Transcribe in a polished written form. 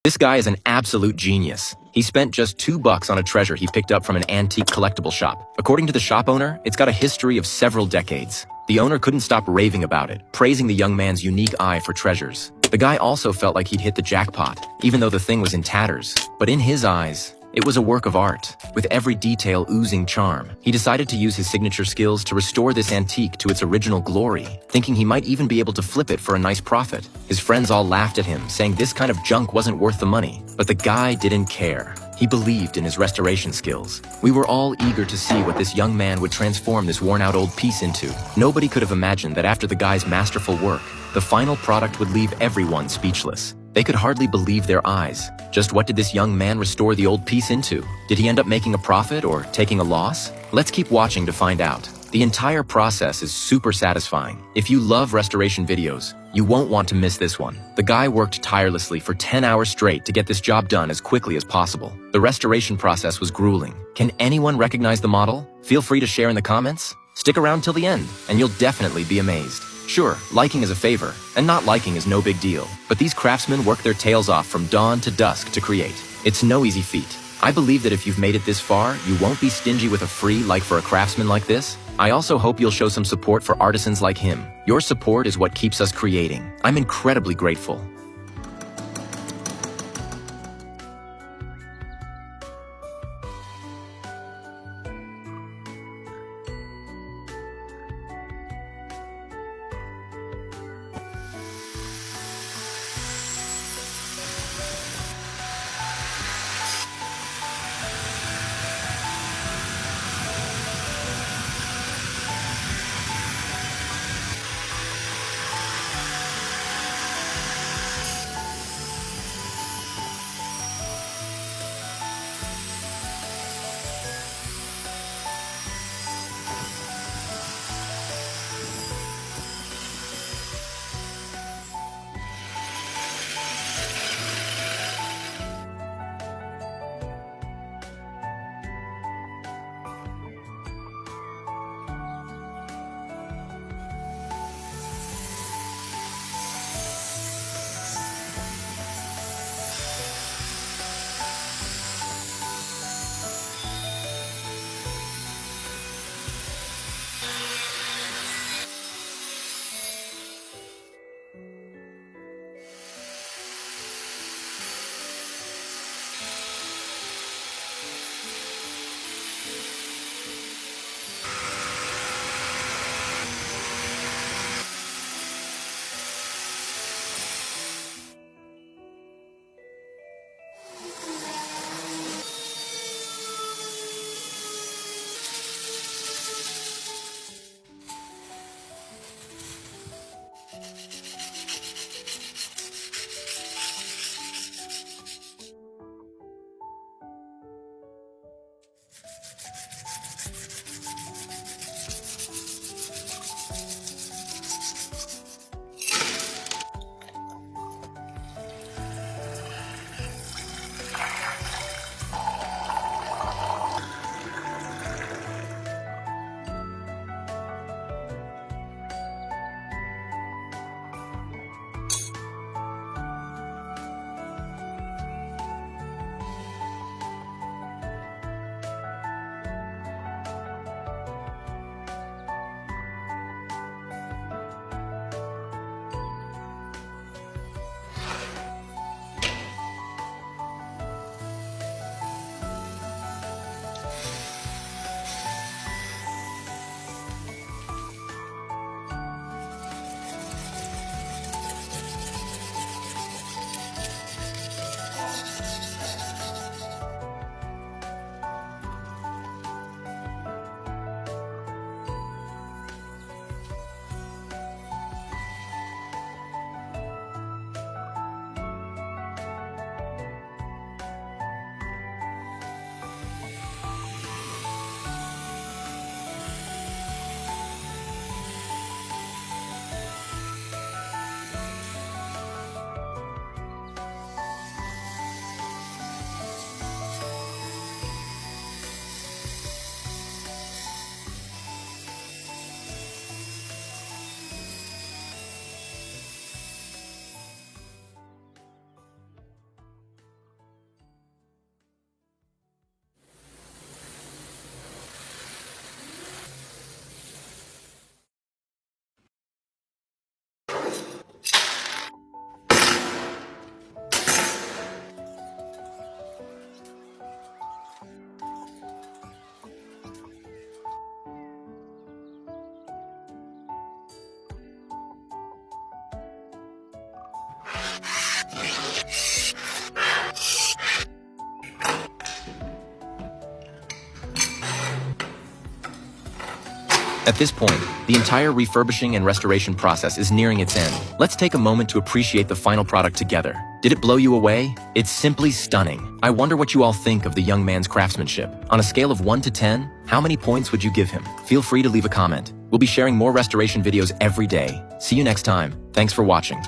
This guy is an absolute genius. He spent just $2 on a treasure he picked up from an antique collectible shop. According to the shop owner, it's got a history of several decades. The owner couldn't stop raving about it, praising the young man's unique eye for treasures. The guy also felt like he'd hit the jackpot, even though the thing was in tatters. But in his eyes, it was a work of art, with every detail oozing charm. He decided to use his signature skills to restore this antique to its original glory, thinking he might even be able to flip it for a nice profit. His friends all laughed at him, saying this kind of junk wasn't worth the money. But the guy didn't care. He believed in his restoration skills. We were all eager to see what this young man would transform this worn-out old piece into. Nobody could have imagined that after the guy's masterful work, the final product would leave everyone speechless. They could hardly believe their eyes. Just what did this young man restore the old piece into? Did he end up making a profit or taking a loss? Let's keep watching to find out. The entire process is super satisfying. If you love restoration videos, you won't want to miss this one. The guy worked tirelessly for 10 hours straight to get this job done as quickly as possible. The restoration process was grueling. Can anyone recognize the model? Feel free to share in the comments. Stick around till the end, and you'll definitely be amazed. Sure, liking is a favor, and not liking is no big deal. But these craftsmen work their tails off from dawn to dusk to create. It's no easy feat. I believe that if you've made it this far, you won't be stingy with a free like for a craftsman like this. I also hope you'll show some support for artisans like him. Your support is what keeps us creating. I'm incredibly grateful. At this point, the entire refurbishing and restoration process is nearing its end. Let's take a moment to appreciate the final product together. Did it blow you away? It's simply stunning. I wonder what you all think of the young man's craftsmanship. On a scale of 1 to 10, how many points would you give him? Feel free to leave a comment. We'll be sharing more restoration videos every day. See you next time. Thanks for watching.